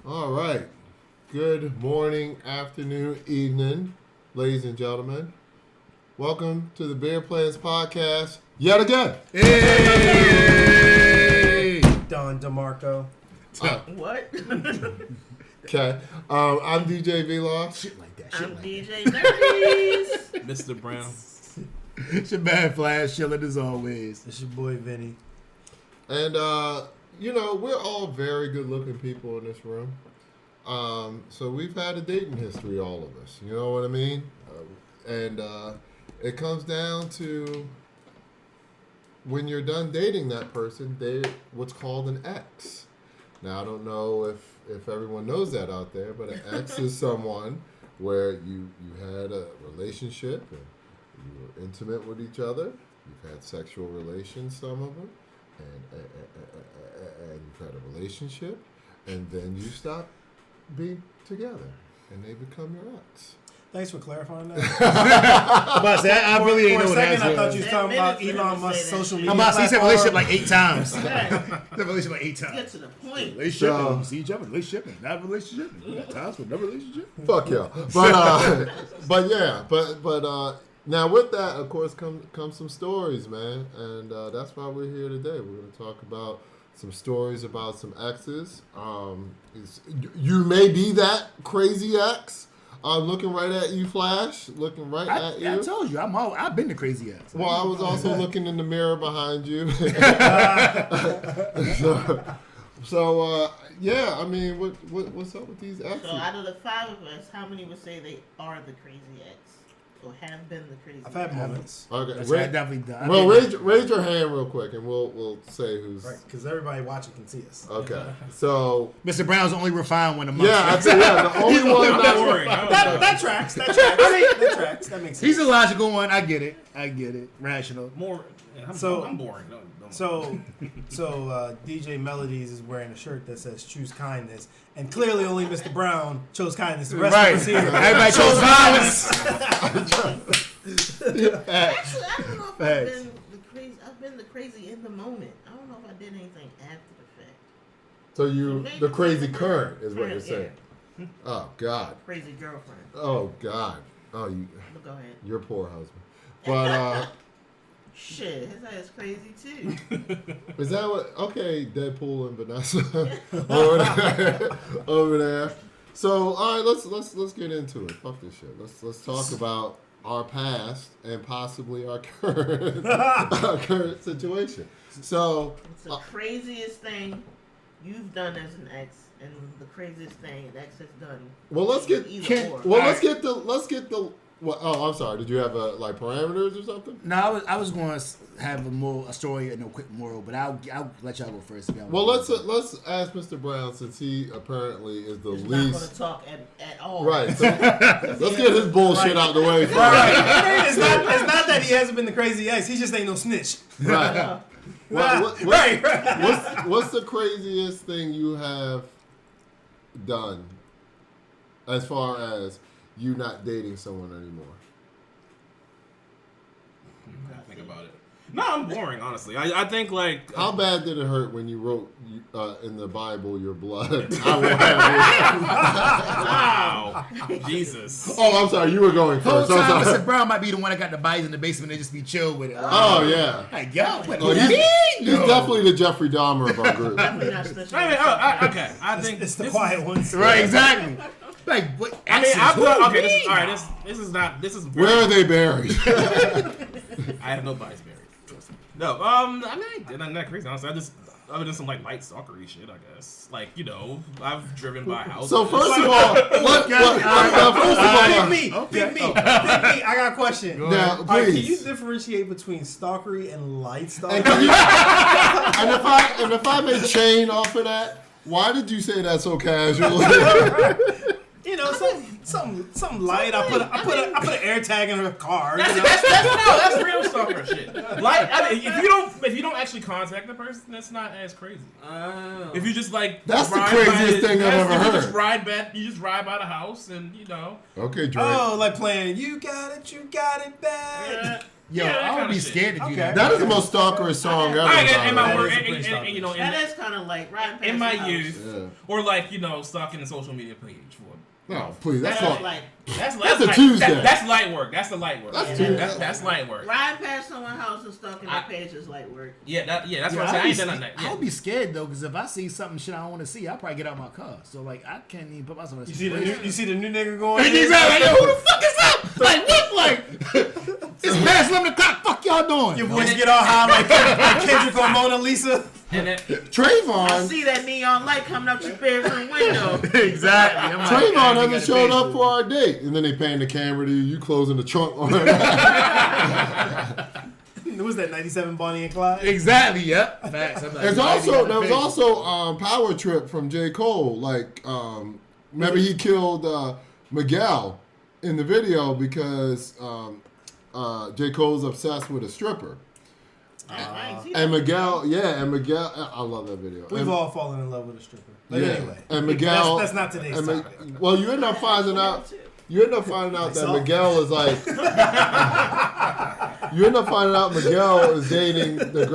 All right. Good morning, afternoon, evening, ladies and gentlemen. Welcome to the Beer Planners podcast yet again. Hey! Don DeMarco. What? Okay. I'm DJ V-Loss. Shit like that. I'm DJ Melodies. Mr. Brown. It's your man Flash chilling as always. It's your boy Vinny. And, we're all very good-looking people in this room. So we've had a dating history, all of us. You know what I mean? And it comes down to when you're done dating that person, they're what's called an ex. Now, I don't know if everyone knows that out there, but an ex is someone where you had a relationship and you were intimate with each other. You've had sexual relations, some of them, and you've had a relationship, and then you stop being together, and they become your ex. Thanks for clarifying that. I really ain't know For a what second, I thought that you was talking about Elon Musk's social media. I'm about to say platform. relationship like 8 times. Right. The relationship like 8 times. Get to the point. Relationship, So- and see each other, relationship, and not relationship. And got times with no relationship. Fuck yeah. But now with that, of course, come some stories, man, and that's why we're here today. We're going to talk about some stories about some exes. You may be that crazy ex. I'm looking right at you, Flash. Looking right at you. I told you, I've been the crazy ass. Well, I was also looking in the mirror behind you. So, yeah, I mean, what's up with these exes? So out of the 5 of us, how many would say they are the crazy ex? Or have been the crazy I've had ex? moments. Okay, That's what I definitely done. well, raise your hand real quick, and we'll say who's. Right, because everybody watching can see us. Okay, so Mr. Brown's the only refined one amongst yeah, us. I'd say the only one I'm that's boring. That tracks. That tracks. That makes sense. He's a logical one. I get it. Rational. More. I'm boring. No, don't. So DJ Melodies is wearing a shirt that says "Choose Kindness," and clearly only Mr. Brown chose kindness. The rest Right. of us here, Everybody chose violence. Actually, I don't know if Facts. I've been the crazy in the moment. I don't know if I did anything after the fact. so you the crazy current is what you're saying. Yeah. Oh God. Crazy girlfriend. Oh God. Oh, you. But go ahead. Your poor husband. But Shit, his ass crazy too. is that what? Okay, Deadpool and Vanessa over there. So all right, let's get into it. Fuck this shit. Let's talk about our past and possibly our current situation. So It's the craziest thing you've done as an ex, and the craziest thing an ex has done. well, let's get Either or. let's get the. Well, oh, I'm sorry. Did you have parameters or something? No, I was going to have a story and a quick moral, but I'll let y'all go first. To be honest. Well, let's ask Mr. Brown since he apparently is the He's not going least. to talk at all. Right. So let's get his bullshit out the way. First. Right. It's not that he hasn't been the crazy ex. He just ain't no snitch. Right. Right. What's the craziest thing you have done as far as you not dating someone anymore? Think about it. No, I'm boring, honestly. I think, like... How bad did it hurt when you wrote in the Bible, your blood? I will have Wow. Jesus. Oh, I'm sorry. You were going Whole first. I'm time, sorry. Mr. Brown might be the one that got the bodies in the basement and just be chill with it. Oh, yeah. Like, yo, what Oh, do you mean? he's definitely the Jeffrey Dahmer of our group. Definitely not snitching. Okay. I think It's the this quiet ones. Right, exactly. Like, what? I mean, Exes, I've who done... are Okay, we? this is... Where are they buried? I have no bodies buried. Trust me. No, I mean, I did not crazy, honestly. Other than some, like, light stalkery shit, I guess. Like, I've driven by houses. So first of all, Pick me. I got a question. now, All right, can you please. differentiate between stalkery and light And, stalkery? can you, and if I may chain off of that, why did you say that so casually? Something light. I put an air tag in her car. That's real stalker shit. Like, I mean, if you don't actually contact the person, that's not as crazy. If you just like That's the ride craziest by, thing I've ever if heard. You just ride by the house, and Okay, Drake. Oh, like playing "You Got It, You Got It Bad." Yo, Yeah, that I would kinda be shit. scared to do Okay. that. That is the most stalkerish song ever. I get in my That work, is a pretty and, you know, That is kind of like right past in my the house. youth, Yeah. or like stalking the social media page for. No, please. That's That's all. like That's a light, Tuesday. That's light work. That's the light work. That's Yeah, Tuesday. that's light work. riding past someone's house and stalking their page is like work. Yeah, that's Yeah, what I'm saying. I ain't done I'll nothing. Yeah. be scared though, because if I see something shit I don't want to see, I'll probably get out my car. So like, I can't even put myself in a You see the situation. new, you see the new nigga going. in? Exactly. Like, yo, who the fuck is up? Like, what? Like, it's past 11 o'clock. Fuck y'all doing? Your voice get all high like Kendrick on Mona Lisa. And that, I Trayvon. see that neon light coming out your bedroom window. Exactly. I'm like, Trayvon I hasn't gotta showed pay up shit. for our date, and then they pan the camera to you. You closing the trunk on her. Was that 97 Bonnie and Clyde? Exactly. Yep. Facts. I'm like, There's why do you also gotta there was pay? also Power Trip from J. Cole. Like remember he killed Miguel in the video because J. Cole's obsessed with a stripper. I ain't see And that. Miguel, I love that video. We've and, all fallen in love with a stripper. But yeah, anyway, and Miguel. that's not today's and topic. well, you end up finding out. You end up finding out that Myself. Miguel is like. You end up finding out Miguel is dating the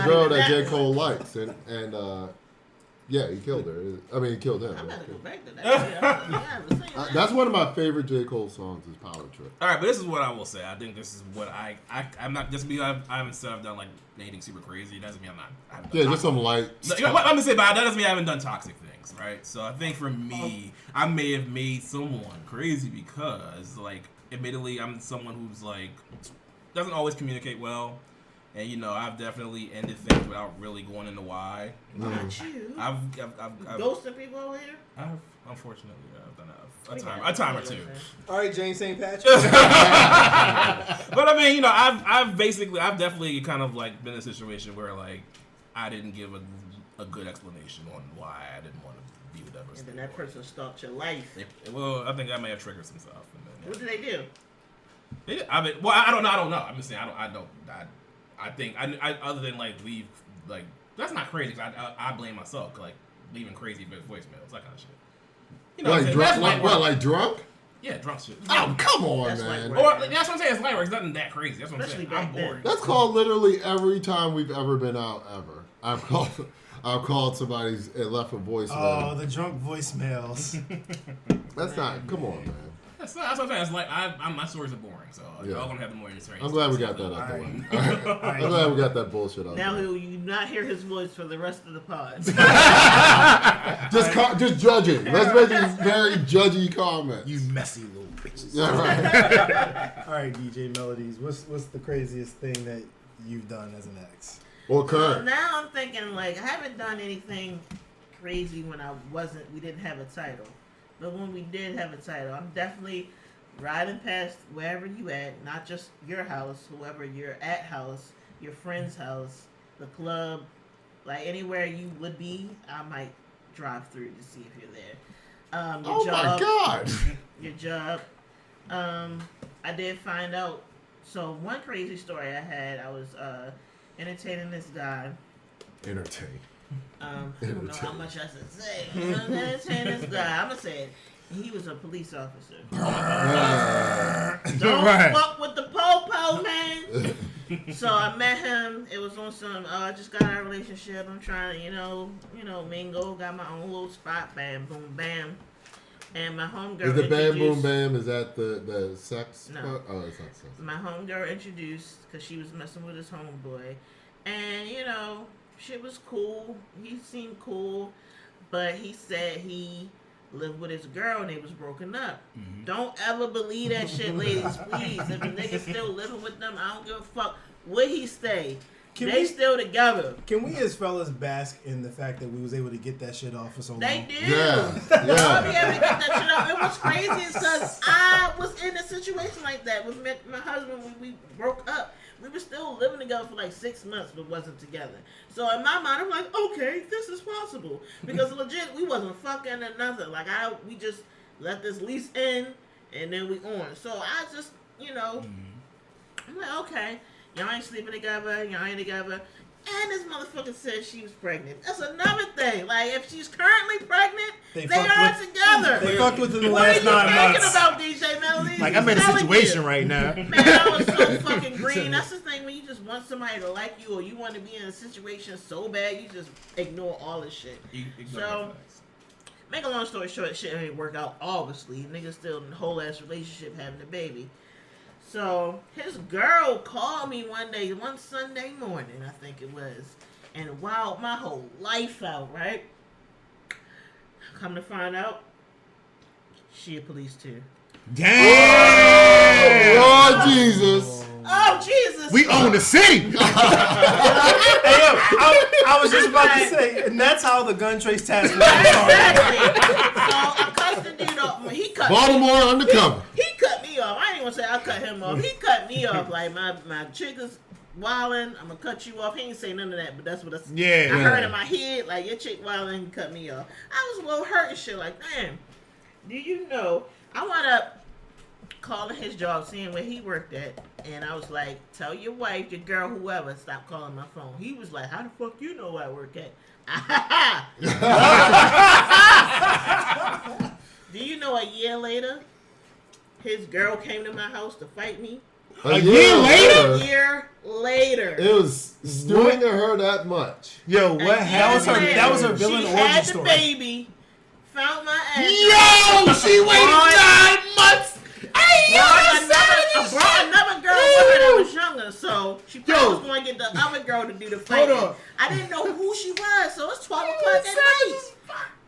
girl that J. Cole likes, and yeah, he killed her. I mean, he killed him. I'm gonna go back to that. Yeah, I haven't seen that. That's one of my favorite J. Cole songs is Power Trip. all right, but this is what I will say. I think this is what I'm not just because I haven't said I've done like anything super crazy. It doesn't mean I haven't done Yeah, just some light. You know, what I'm gonna say, but that doesn't mean I haven't done toxic things, right? So I think for me, I may have made someone crazy because, like, admittedly, I'm someone who's like doesn't always communicate well, and you know, I've definitely ended things without really going into why. Not you. I've Ghosting people over here? unfortunately, I've done a time or two. All right, James St. Patrick. But I mean, you know, I've definitely kind of like been in a situation where like I didn't give a good explanation on why I didn't want to be with that person. And then that person stalked your life. Well, I think I may have triggered some stuff. And then, What did they do? I mean, well, I don't know. I'm just saying, I think other than like leave, like that's not crazy. 'Cause I blame myself, like leaving crazy voicemails, that kind of shit. You know, Like what I'm saying? drunk? That's light What? work. Like drunk? Yeah, drunk shit. Oh, come on, That's man. like- Or that's what I'm saying. It's light work. It's nothing that crazy. That's what I'm Especially saying. I'm back then. bored. That's called literally every time we've ever been out ever. I've called somebody's and left a Oh, voicemail. the drunk voicemails. That's not. Come on, man. That's what I'm saying. It's like my stories are boring, so Yeah. y'all gonna have the more interesting. I'm glad we got that out the way. I'm glad we got that bullshit out Now the way. will you not hear his voice for the rest of the pod? Just judging. Let's make these very judgy comments. You messy little bitches. Yeah, right. All right, DJ Melodies. What's the craziest thing that you've done as an ex? Or So current. now I'm thinking like I haven't done anything crazy when we didn't have a title. But when we did have a title, I'm definitely riding past wherever you at, not just your house, whoever you're at house, your friend's house, the club, like anywhere you would be, I might drive through to see if you're there. Your Oh job, my God. your job. I did find out. So one crazy story I had, I was entertaining this guy. Entertain. I don't know how much I should say. You know, entertaining this guy. I'm gonna say it. He was a police officer. Don't Right. fuck with the po-po, man. So I met him. It was on some. I just got out of a relationship. I'm trying to, you know, mingle. Got my own little spot. Bam, boom, bam. And my homegirl Is the bam boom introduced. bam? Is that the sex? No. part? Oh, it's not sex. My homegirl introduced because she was messing with his homeboy, and you know, shit was cool. He seemed cool, but he said he lived with his girl and they was broken up. Mm-hmm. Don't ever believe that shit, ladies. Please, if a nigga still living with them, I don't give a fuck where he stay. They still together. Can we as fellas bask in the fact that we was able to get that shit off for so long? They do. Yeah, I'll be yeah. able to get that shit up. It was crazy because I was in a situation like that with my husband when we broke up. We were still living together for like 6 months, but wasn't together. So in my mind, I'm like, okay, this is possible because legit, we wasn't fucking or nothing. Like we just let this lease in, and then we on. So I just, you know, I'm like, okay, y'all ain't sleeping together, y'all ain't together. And this motherfucker said she was pregnant. That's another thing. Like, if she's currently pregnant, they fucked are with- together. They fucked within the What are last you 9 thinking months. about, DJ Melody. Like, I'm in a situation right now. Man, I was so fucking green. That's the thing when you just want somebody to like you or you want to be in a situation so bad, you just ignore all this shit. So, make a long story short, shit ain't work out, obviously. Nigga still in the whole ass relationship having a baby. So, his girl called me one Sunday morning, I think it was, and wowed my whole life out, right? Come to find out, she a police too. Damn! Oh, Jesus. Oh, Jesus. We own the city. Hey, yo, I was just about to say, and that's how the gun trace task force Exactly. So I cussed the dude off. He cut Baltimore undercover. He cut me off. I ain't gonna say I cut him off. He cut me off. Like my chick is wildin'. I'm gonna cut you off. He ain't say none of that, but that's what I heard in my head. Like, your chick wildin', he cut me off. I was a little hurt and shit. Like, damn. Do you know? I wound up calling his job, seeing where he worked at, and I was like, tell your wife, your girl, whoever, stop calling my phone. He was like, how the fuck you know where I work at? Do you know a year later, his girl came to my house to fight me? A year later? A year later. It was stewing at her that much. Yo, what happened? That was her villain she origin had story. the baby, found my ass. Yo, she waited 9 months. Hey, yo, I brought another girl with her that was younger, so she probably was going to get the other girl to do the fighting. Hold on. I didn't know who she was, so it's 12 o'clock at night.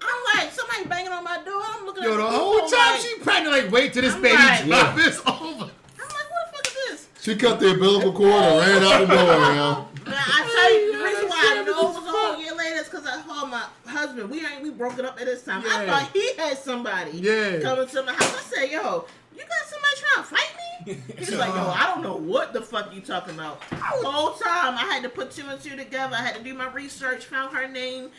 I'm like, somebody banging on my door. I'm looking at Yo, the door, whole time like, she pregnant, like, wait till this I'm baby like- drop. Yeah. It's over. I'm like, what the fuck is this? She cut the umbilical cord and ran out the door, yo. Man, I tell you, the reason why I know it was a whole year later is because I called my husband. We broke it up at this time. I Yeah. thought he had somebody Yeah. coming to my house. I said, yo, you got somebody trying to fight me? He's like, yo, I don't know what the fuck you talking about. The whole time I had to put two and two together. I had to do my research, found her name,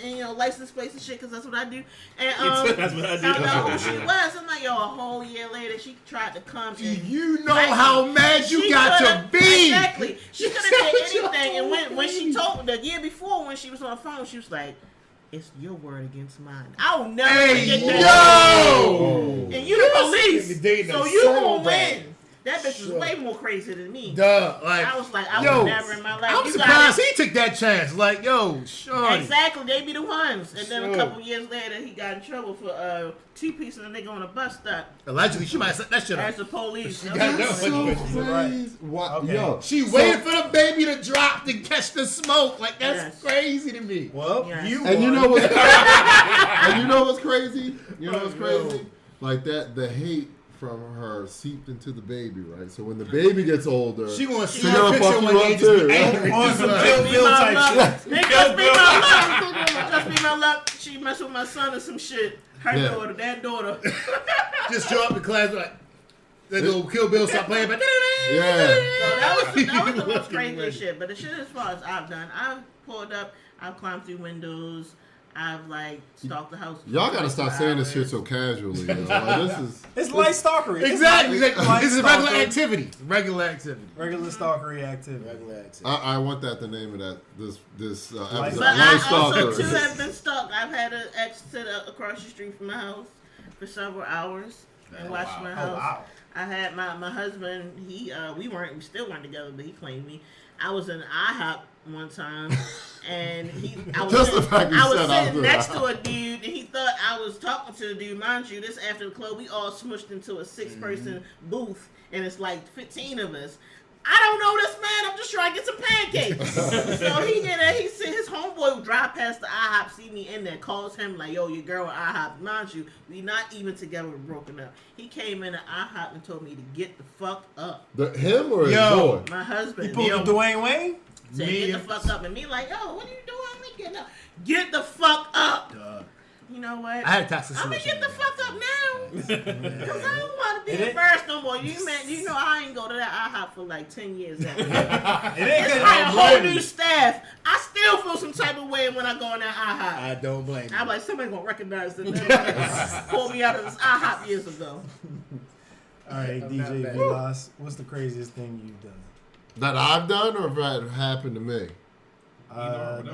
and license plates and shit, because that's what I do. And That's what I do. found out who she was. I'm like, yo, a whole year later, she tried to come. Do and you know fight me. how mad you She got to coulda- be? Exactly. She could have did anything. And when she told me the year before, when she was on the phone, she was like, "It's your word against mine." I'll never Hey, forget that. yo! And you the police, Dating so her you so gonna bad. win. That bitch is way more crazy than me. Duh, like, I was like, I yo, would never in my life. I'm You surprised got he took that chance. Like, yo, it. shorty. Exactly, they be the ones. And then a Sure. couple years later, he got in trouble for two-piecing a nigga on a bus stop Allegedly, she might have set that shit as up. the police. got no- That's so crazy. Wow. Okay. Yo, She so- waited for the baby to drop to catch the smoke. Like, that's Yes. crazy to me. Well, Yes. you And you won. know what's and you know what's crazy? You know what's crazy? Like that, the hate from her seeped into the baby, right? So when the baby gets older, She gonna see she her gonna picture fuck when you they up just too. be right? angry. On some Like, Kill Be Bill my type luck. shit. Nigga, just be my luck. Just be my luck. She messed with my son or some shit. Her Yeah. daughter, that daughter. just show up in class like, they go Kill Bill, stop playing, but Yeah. So that was the most craziest shit. But the shit as far as I've done, I've pulled up, I've climbed through windows, I've like stalked the house. Y'all gotta for stop saying this shit hours. so casually. Yo. Like, this is It's light stalkery. exactly. It's light This is a regular stalkery. activity. Regular activity. Regular stalkery activity. Regular activity. I want that the name of that this Light episode. But Light I also Stalker. too have been stalked. I've had an ex sit across the street from my house for several hours and watch my house. Oh, wow. I had my husband. We still weren't together, but he claimed me. I was in IHOP one time, and I was Just the sitting, fact you I was said I was sitting in next IHOP. to a dude, and he thought I was talking to the dude. Mind you, this after the club, we all smushed into a 6-person booth, and it's like 15 of us. I don't know this man. I'm just trying to get some pancakes. So he get there. He said his homeboy would drive past the IHOP, see me in there, calls him like, "Yo, your girl at IHOP." Mind you, we not even together. We're broken up. He came in at IHOP and told me to get the fuck up. Him or his Yo. boy? My husband. You pulled the Dwayne Wayne? Said, get the fuck up. And me like, yo, what are you doing? I'm like, getting up. Get the fuck up. You know what? I had a toxic I'm gonna situation. get the fuck up now. Because I don't want to be It ain't- embarrassed no more. You know I ain't go to that IHOP for like 10 years after that. It ain't It's good. like a don't whole blame new you. staff. I still feel some type of way when I go in that IHOP. I don't blame you. I'm like, somebody gonna recognize that. Pull me out of this IHOP years ago. All right, DJ bad. Vilas, what's the craziest thing you've done? That I've done or that happened to me?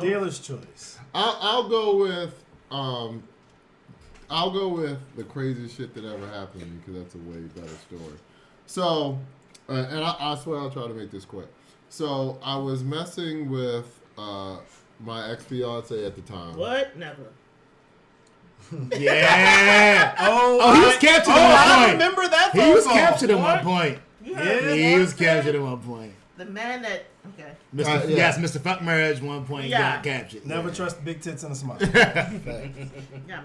Dealer's choice. I'll go with I'll go with the craziest shit that ever happened to me because that's a way better story. So, and I swear I'll try to make this quick. So I was messing with my ex-fiance at the time. What? Never. Yeah. Oh, he was captured at I one point. remember that. He was phone call. captured at one What? point. You heard Yeah, me He was say? captured at one point. The man that. Okay. Mr. Yeah. Yes, Mr. Fuck Marriage. One point he Yeah. got captured. Never Yeah. trust big tits and a smile. Yeah,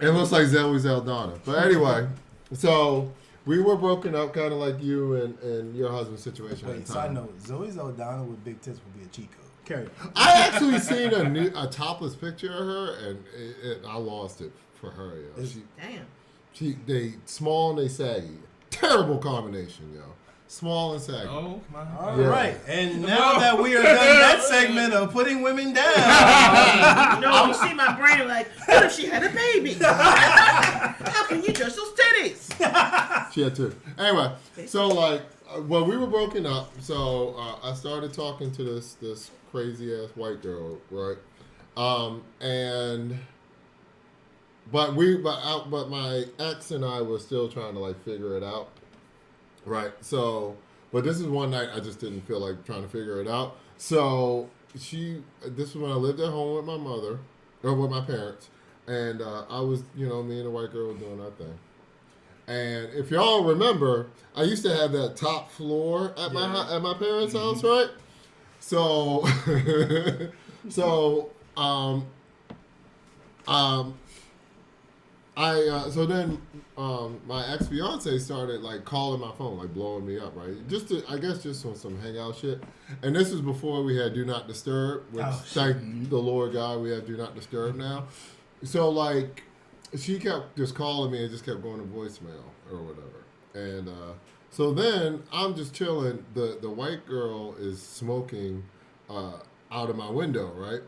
It looks like Zoe Zeldana. But anyway, so we were broken up kind of like you and your husband's situation at Wait, the side time. note: Zoe Zeldana with big tits would be a cheat code. Carry on. I actually seen a topless picture of her, and I lost it for her. Yo. Damn. They small and they saggy. Terrible combination, yo. Small and saggy. Oh my. All Yeah. right, and now that we are done that segment of putting women down, You know, you see my brain like, what if she had a baby? How can you judge those titties? She had two. Anyway, so like, well, we were broken up. So I started talking to this crazy ass white girl, right? But my ex and I were still trying to like figure it out, right? So, but this is one night I just didn't feel like trying to figure it out. So this was when I lived at home with my mother or with my parents, and I was, me and the white girl were doing our thing. And if y'all remember, I used to have that top floor at my parents' house, right? So, so then my ex-fiance started like calling my phone, like blowing me up, right? Just on some hangout shit. And this was before we had Do Not Disturb, which thank the Lord God we have Do Not Disturb now. So like she kept just calling me and just kept going to voicemail or whatever. And so then I'm just chilling. The white girl is smoking out of my window, right?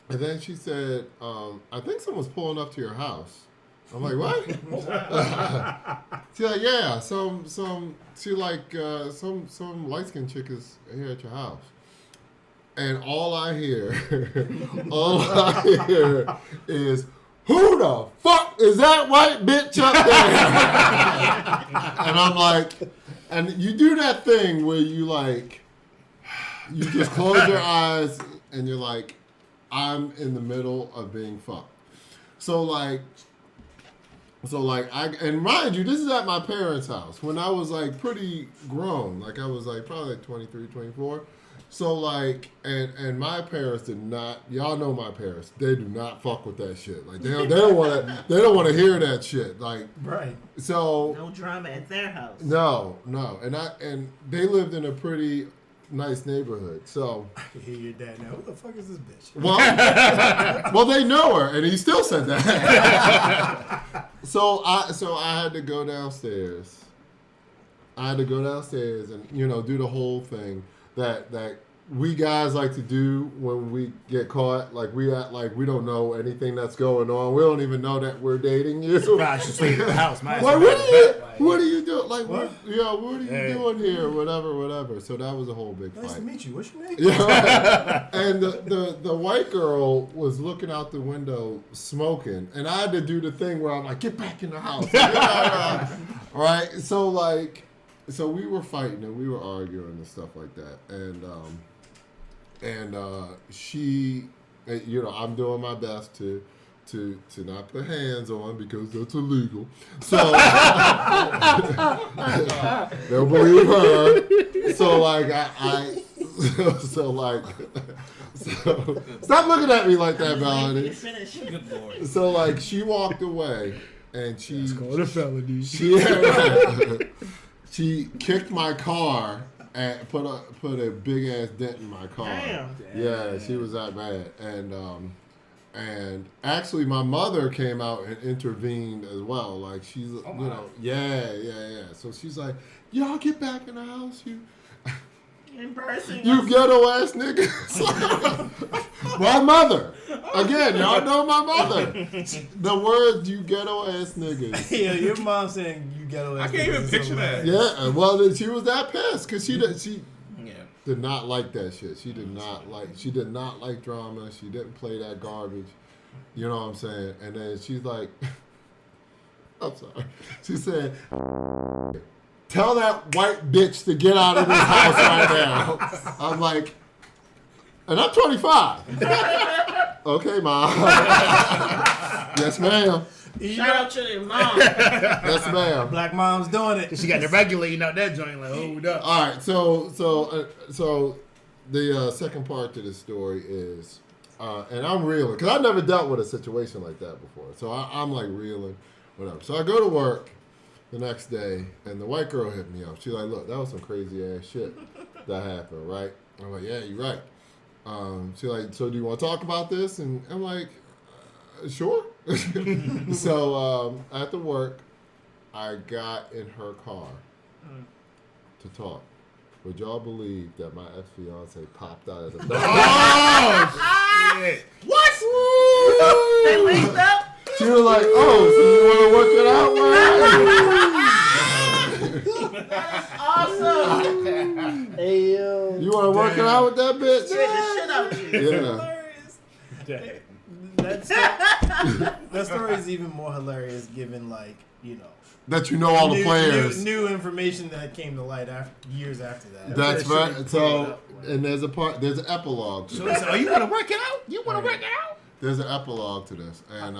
And then she said, I think someone's pulling up to your house. I'm like, what? She's like, yeah, some light-skinned chick is here at your house. And all I hear is, who the fuck is that white bitch up there? And I'm like, and you do that thing where you like, you just close your eyes and you're like, I'm in the middle of being fucked. And mind you, this is at my parents' house when I was like pretty grown. Like I was like probably like 23, 24. So like, and my parents did not. Y'all know my parents. They do not fuck with that shit. Like they don't want to hear that shit. Like right. So no drama at their house. No, and they lived in a pretty nice neighborhood. So I can hear your dad now. Who the fuck is this bitch? Well, they know her, and he still said that. So I had to go downstairs. And do the whole thing that we guys like to do when we get caught. Like we act like we don't know anything that's going on. We don't even know that we're dating you. Probably should sleep in the house. Like, what are you doing? Like, what are you doing here? Whatever. So that was a whole big fight. Nice to meet you. What's your name? Yeah. And the white girl was looking out the window smoking, and I had to do the thing where I'm like, get back in the house. Right? So we were fighting and we were arguing and stuff like that, and she, I'm doing my best to not put hands on because that's illegal. So they'll believe her. So like so stop looking at me like that, Melanie. Good lord. So like she walked away and she Called a felony. She kicked my car and put a big ass dent in my car. Damn. Yeah, she was that bad. And actually my mother came out and intervened as well. Like she's yeah. So she's like, y'all get back in the house, you Embarrassing. you ghetto ass niggas. My mother. Again, y'all know my mother. The word you ghetto ass niggas. Yeah, your mom saying you ghetto. I can't even picture that. Yeah, well, she was that pissed because she Yeah. did not like that shit. She did not like drama. She didn't play that garbage. You know what I'm saying? And then she's like, I'm sorry. She said, tell that white bitch to get out of this house right now. I'm like, and I'm 25. Okay, Mom. Yes, ma'am. Shout out to your mom. Yes, ma'am. Black mom's doing it. She got the regulating out that joint like, hold up. All right, so the second part to this story is, and I'm reeling because I never dealt with a situation like that before. So I'm like reeling, whatever. So I go to work the next day, and the white girl hit me up. She's like, "Look, that was some crazy ass shit that happened, right?" I'm like, "Yeah, you're right." She's like, "So do you want to talk about this?" And I'm like, "Sure." So after work, I got in her car to talk. Would y'all believe that my ex-fiance popped out of the door? Oh, shit. What? They linked up? She was like, "Oh, so you want to work it out with her?" That's awesome. Hey, yo. You want to work it out with that bitch? Get the shit out of you. Yeah. That story is even more hilarious given, like, you know, That you know all the players. New information that came to light years after that. That's That shit right. was So, pulled up, like- and there's an epilogue to So this. they said, oh, you want to work it out? You want to work it out? There's an epilogue to this, and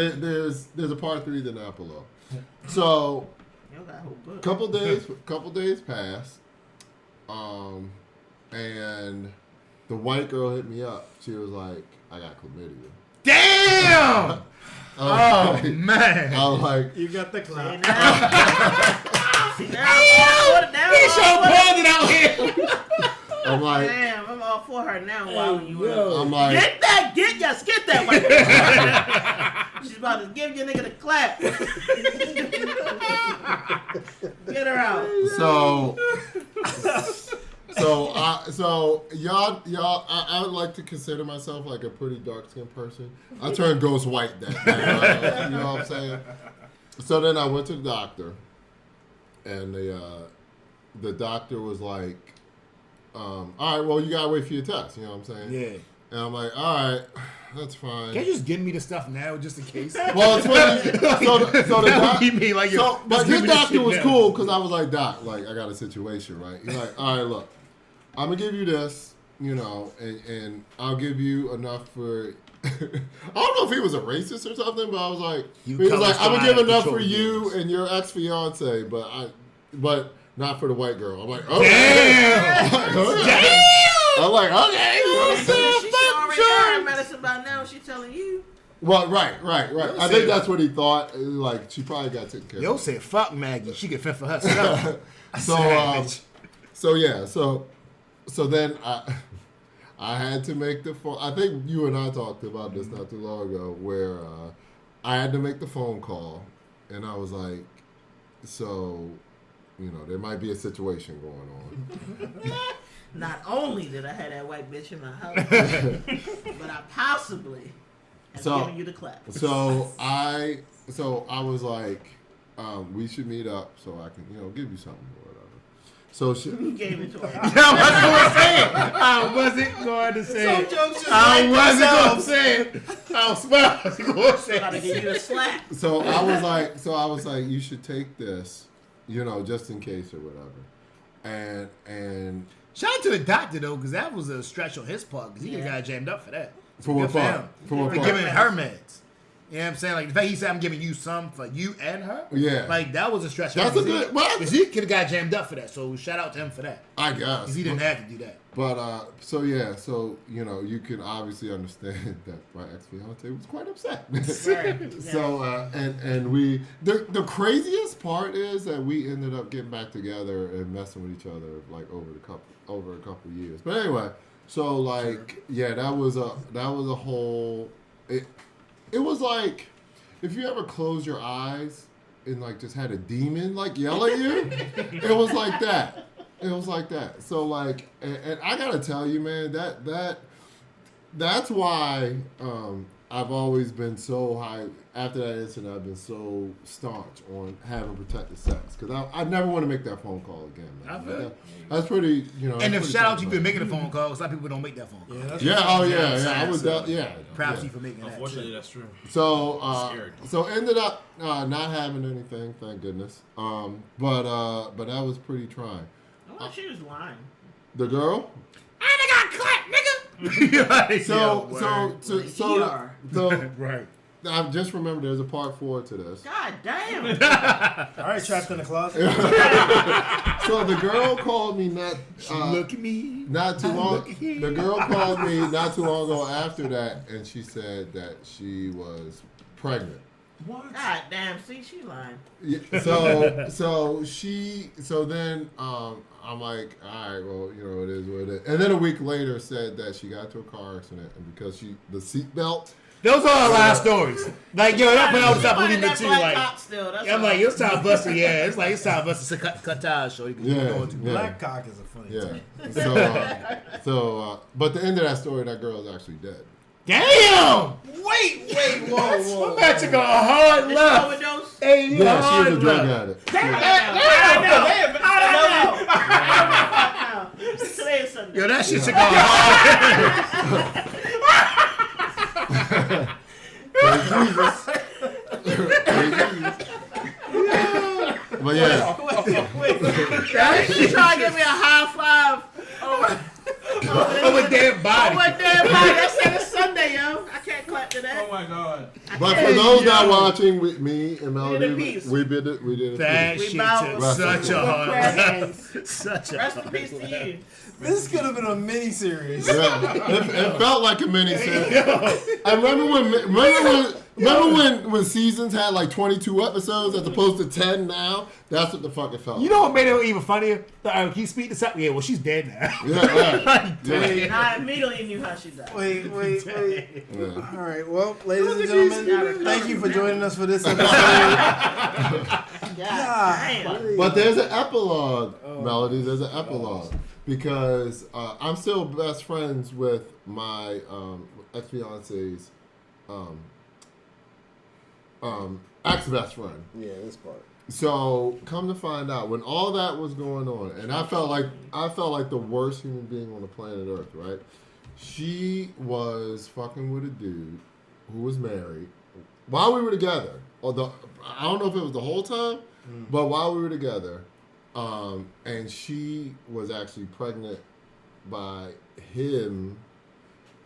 there's a part 3 than the epilogue. So, You got a whole book. couple days passed, and the white girl hit me up. She was like, "I got chlamydia." Damn! Oh, I man. was like, You got the See clout. now? See now? Now He's so I'm all for pointed out here. I'm like, Damn, I'm all for her now. While you I'm like, get that white girl. She's about to give your nigga the clap. Get her out. So y'all, I would like to consider myself like a pretty dark skinned person. I turned ghost white that day. Right? You know what I'm saying? So then I went to the doctor, and the doctor was like, "All right, well, you gotta wait for your test." You know what I'm saying? Yeah. And I'm like, "All right, that's fine." Can't you just give me the stuff now just in case? Well, it's funny. So the That would be me, like, yo, but just give his me this doctor shit was now. cool because I was like, "Doc, like I got a situation, right?" He's like, "All right, look, I'm gonna give you this, you know, and I'll give you enough for." I don't know if he was a racist or something, but I was like, You he was colors like, "I'm gonna come give out of enough control, for you yes. and your ex fiance, but not for the white girl." I'm like, "Okay." Damn! Okay. I'm like, "Okay." You know what I'm saying? She should already got her medicine by now. She telling you. Well, right. I think that's what he thought. Like, she probably got taken care Yo of. said, fuck Maggie. She can fend for herself. So then I had to make the phone. I think you and I talked about this not too long ago, where I had to make the phone call, and I was like, so, you know, there might be a situation going on. Not only did I have that white bitch in my house, but I possibly have given you the clap. So I was like, we should meet up so I can, you know, give you something or whatever. So she You gave it to her. I wasn't going to say Some it. jokes just I write wasn't going to themselves. say it. I was going to say About to give you a slap. So I was like, you should take this, you know, just in case or whatever. And Shout out to the doctor, though, because that was a stretch on his part, because he could have got jammed up for that. for what Good for part? him. For what For part? giving her meds. You know what I'm saying? Like, the fact he said, I'm giving you some for you and her. Yeah. Like, that was a stretch. That's a good- well, Because he could have got jammed up for that, so shout out to him for that. I guess. Because he didn't have to do that. But so you know, you can obviously understand that my ex-fiance was quite upset. Right. So and we the craziest part is that we ended up getting back together and messing with each other like over a couple years. But anyway, so like yeah, that was a whole it was like if you ever close your eyes and like just had a demon like yell at you, it was like that. It was like that. So like, and I gotta tell you, man, that's why I've always been so high. After that incident, I've been so staunch on having protected sex because I never want to make that phone call again, man. I feel it. That's pretty, And if that's shout out to pretty you for making a phone call, 'cause a lot of people don't make that phone call. Yeah, oh yeah. I was, Props to yeah. you for making that. Unfortunately, that's true. So, Scared. so ended up not having anything, thank goodness. But that was pretty trying. I thought she was lying. The girl. I got clapped, nigga. So Right. I just remembered there's a part 4 to this. God damn. All right, trapped in the closet. So the girl called me Look at me. not too long. Look at here. The girl called me not too long ago after that, and she said that she was pregnant. What? God damn. See, she lying. Yeah, so then I'm like, all right, well, it is what it is. And then a week later said that she got into a car accident, and because the seatbelt. Those are our last stories. Like, yo, that put out the top She of wanted me that too. black Like, cock still. That's I'm all. like, it's time busting. Yeah, it's like it's time busting to cut ties, so you can Yeah, go to. yeah. Black cock is a funny thing. Yeah. But the end of that story, that girl is actually dead. Damn! Wait, whoa. My man took a hard Did she left. overdose? Hey, Yeah, she was a hard drug left. addict. I don't know. Today is Sunday. Yo, that shit took a hard. But yeah, She's trying to give me a high five. Of a dead body. Oh, what damn body. I said it's Sunday, yo. I can't clap to that. Oh my god. but for those not watching, with me and We did a Melody, piece. we did it. We did That it. We shit bow took with- such a with hard prayer left. hands. Such a Rest in hard peace to left. you. This could have been a mini series. Yeah, it felt like a mini series. I remember when seasons had like 22 episodes as opposed to 10 now. That's what the fuck it felt. You know what made it even funnier? Can you speak this up? Yeah, well, she's dead now. Yeah. And I immediately knew how she died. Wait. Yeah. All right, well, ladies and gentlemen, thank you for joining us for this episode. Damn. But there's an epilogue, Melody. There's an epilogue because I'm still best friends with my ex-fiance's ex-best friend. Yeah, this part. So come to find out, when all that was going on, and I felt like the worst human being on the planet Earth, right? She was fucking with a dude who was married while we were together. Although I don't know if it was the whole time, but while we were together, and she was actually pregnant by him,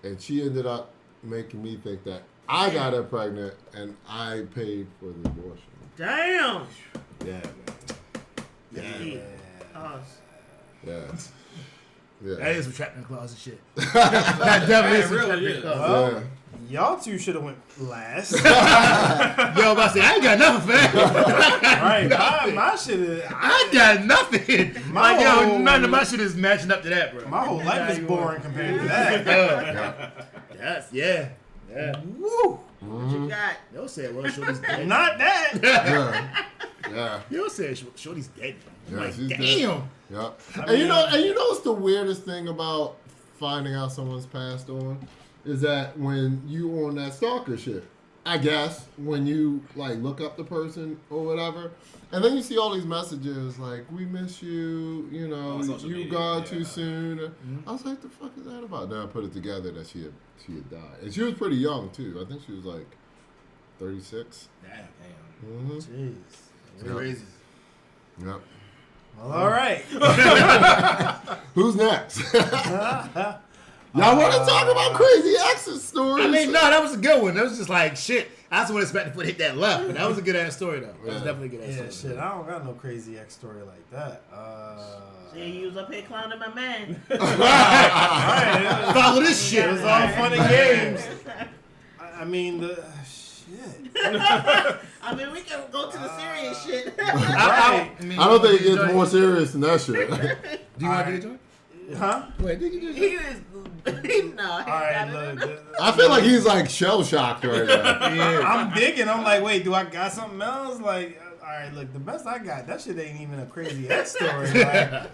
and she ended up making me think that I got her pregnant and I paid for the abortion. Damn. Yeah, man. Pause. Yeah. That is some trapped in the closet shit. That definitely is some trapped in the closet. Yeah. Y'all two should have went last. Yo, I'm about to say, I ain't got nothing for that. Right, my shit is. I got nothing. My Like, yo, whole- none of my shit is matching up to that, bro. My whole life is boring compared to that. Yes, yeah. Woo! What you got? Yo said, well, Shorty's dead. Not that. Yeah. Yo said, Shorty's dead. I'm Yeah, like, she's damn. dead. Yeah. And you know what's the weirdest thing about finding out someone's passed on is that when you on that stalker shit, I guess, when you like look up the person or whatever, and then you see all these messages like, we miss you, On social you media, gone yeah. too soon. I was like, the fuck is that about? Then I put it together that she had died. And she was pretty young too. I think she was like 36. Damn. Mm-hmm. Jeez. Yep. Crazy. Yep. Well, all right. Who's next? Y'all want to talk about crazy exes stories? I mean, no, that was a good one. That was just like, shit. I just wasn't expecting to hit that left. But that was a good ass story, though. That was Yeah. definitely a good ass Yeah, story. shit. I don't got no crazy ex story like that. See, you was up here clowning my man. Alright, Follow this shit. it was all fun and games. I mean, shit. I mean, we can go to the serious shit. Right. I don't think it gets more serious than that shit. Do you want to do the joint? Huh? Wait, did you do He was, no, he Alright, got look. it. I feel like he's like shell shocked right now. I'm digging. I'm like, wait, do I got something else? Like, all right, look, the best I got, that shit ain't even a crazy ex story. Like,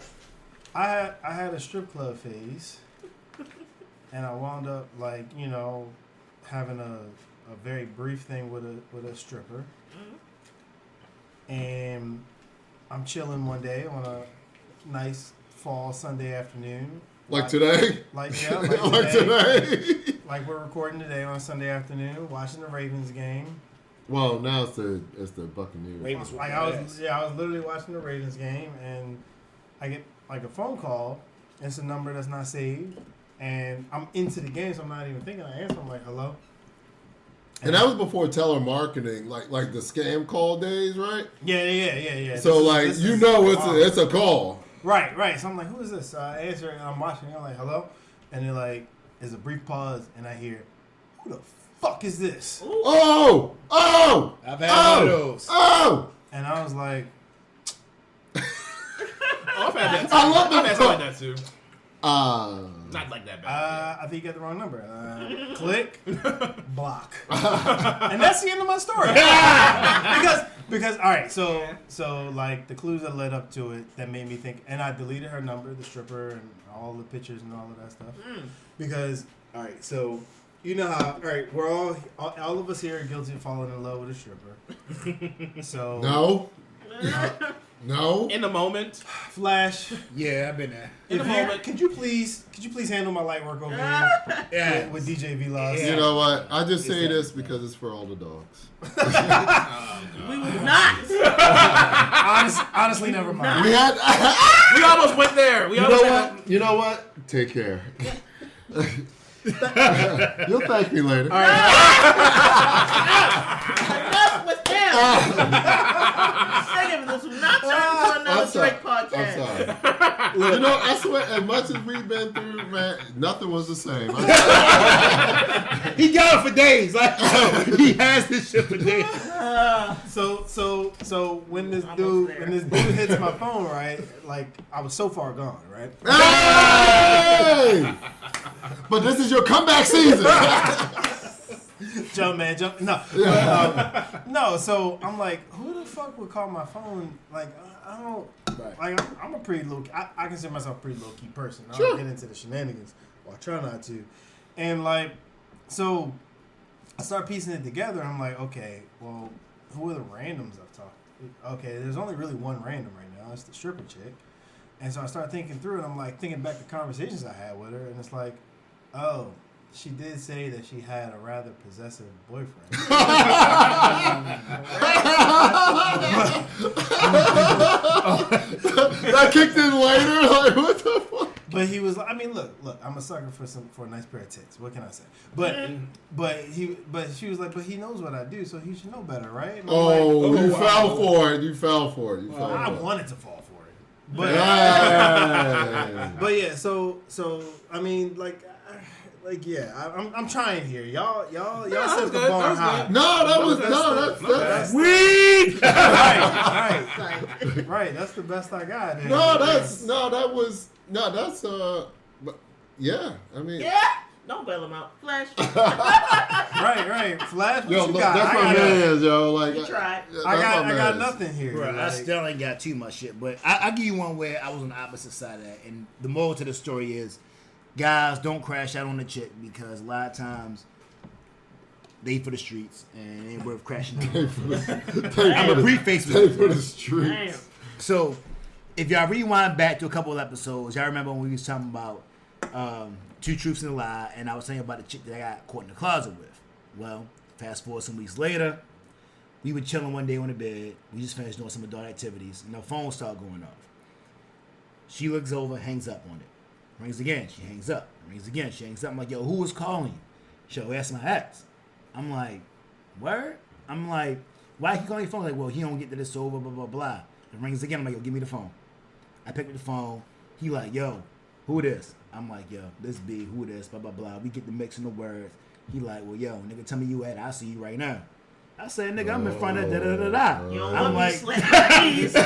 I had a strip club phase, and I wound up like, having a very brief thing with a stripper, and I'm chilling one day on a nice fall Sunday afternoon. Like today? Like today. Like we're recording today on a Sunday afternoon, watching the Ravens game. Well, now it's the Buccaneers. Ravens Like I was literally watching the Ravens game, and I get like a phone call. It's a number that's not saved, and I'm into the game, so I'm not even thinking. I answer. I'm like, "Hello." And that was before telemarketing, like the scam call days, right? Yeah. So it's a call. Right. So I'm like, who is this? So I answer, and I'm watching. I'm like, hello, and then like, there's a brief pause, and I hear, who the fuck is this? Oh! I've had one of those. Oh! And I was like, I've had that too. I love I've that. had like that too. Not like that bad. I think you got the wrong number. Click, block, and that's the end of my story. because all right, so like the clues that led up to it that made me think, and I deleted her number, the stripper, and all the pictures and all of that stuff. Because all right, so you know how we're all of us here are guilty of falling in love with a stripper. So No. In the moment. Flash. Yeah, I've been there. In the moment. Could you please handle my light work over here? Yeah. With DJ V-Loss. You know what? I just say this because it's for all the dogs. We will not. Honestly, never mind. We almost went there. You know what? Take care. You'll thank me later. All right. Enough with him. Second, this will not turn into another Drake podcast. I'm sorry. You know, I swear, as much as we've been through, man, nothing was the same. He got it for days. Like he has this shit for days. So when this dude hits my phone, right? Like I was so far gone, right? Hey! But this is your comeback season. Jump. No. No, so I'm like, who the fuck would call my phone? Like, I don't, like, I'm a pretty low key, I consider myself a pretty low key person. I don't get into the shenanigans, or I try not to. And, like, so I start piecing it together. I'm like, okay, well, who are the randoms I've talked to? Okay, there's only really one random right now. It's the stripper chick. And so I start thinking through it. I'm like, thinking back to conversations I had with her. And it's like, oh, she did say that she had a rather possessive boyfriend. That kicked in later. Like, what the fuck? But he was like, I mean, look, I'm a sucker for a nice pair of tits. What can I say? But she was like, but he knows what I do, so he should know better, right? And You fell for it. You fell for it. I wanted to fall for it. But but yeah, so I mean, yeah, I'm trying here. Y'all set the bar high. That's weak. Right. That's the best I got. Yeah. I mean, Yeah. Don't bail him out. Flash. right. Flash. Yo, What you look, got? that's my man, yo. Like, You tried. I got nothing here. Bro, I Like, still ain't got too much shit, but I'll give you one where I was on the opposite side of that. And the moral to the story is, guys, don't crash out on the chick because a lot of times they for the streets and it ain't worth crashing out. I'm a brief face Take with for it. the streets. Damn. So, if y'all rewind back to a couple of episodes, y'all remember when we was talking about Two Truths and a Lie, and I was saying about the chick that I got caught in the closet with. Well, fast forward some weeks later, we were chilling one day on the bed. We just finished doing some adult activities, and our phone started going off. She looks over, hangs up on it. Rings again, she hangs up. Rings again, she hangs up. I'm like, yo, who was calling you? She'll ask my ex. I'm like, word? I'm like, why he calling your phone? Like, well, he don't get to this over, blah, blah, blah. It rings again. I'm like, yo, give me the phone. I pick up the phone. He like, yo, who this? I'm like, yo, this B, who this, blah, blah, blah. We get the mixing the words. He like, well, yo, nigga, tell me you at. I see you right now. I said, nigga, I'm in front of da-da-da-da. You don't I'm want like, me to slap my knees.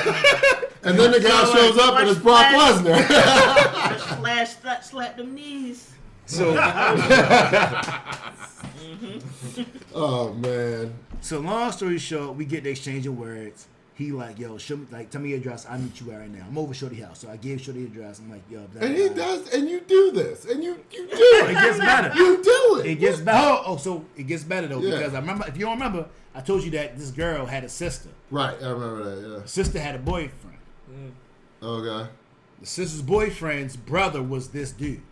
And then the guy shows up and it's Brock Lesnar. Flash slap them knees. so, Oh man. so long story short, we get the exchange of words. He like, yo, show me, like, tell me your address. I'll meet you right now. I'm over Shorty house. So I gave Shorty the address. I'm like, yo. And he does, and you do this, and you do it. It gets better. You do it. It gets better. Oh, so it gets better though, Yeah. because I remember, if you don't remember, I told you that this girl had a sister. Right, I remember that, yeah. The sister had a boyfriend. Okay. The sister's boyfriend's brother was this dude.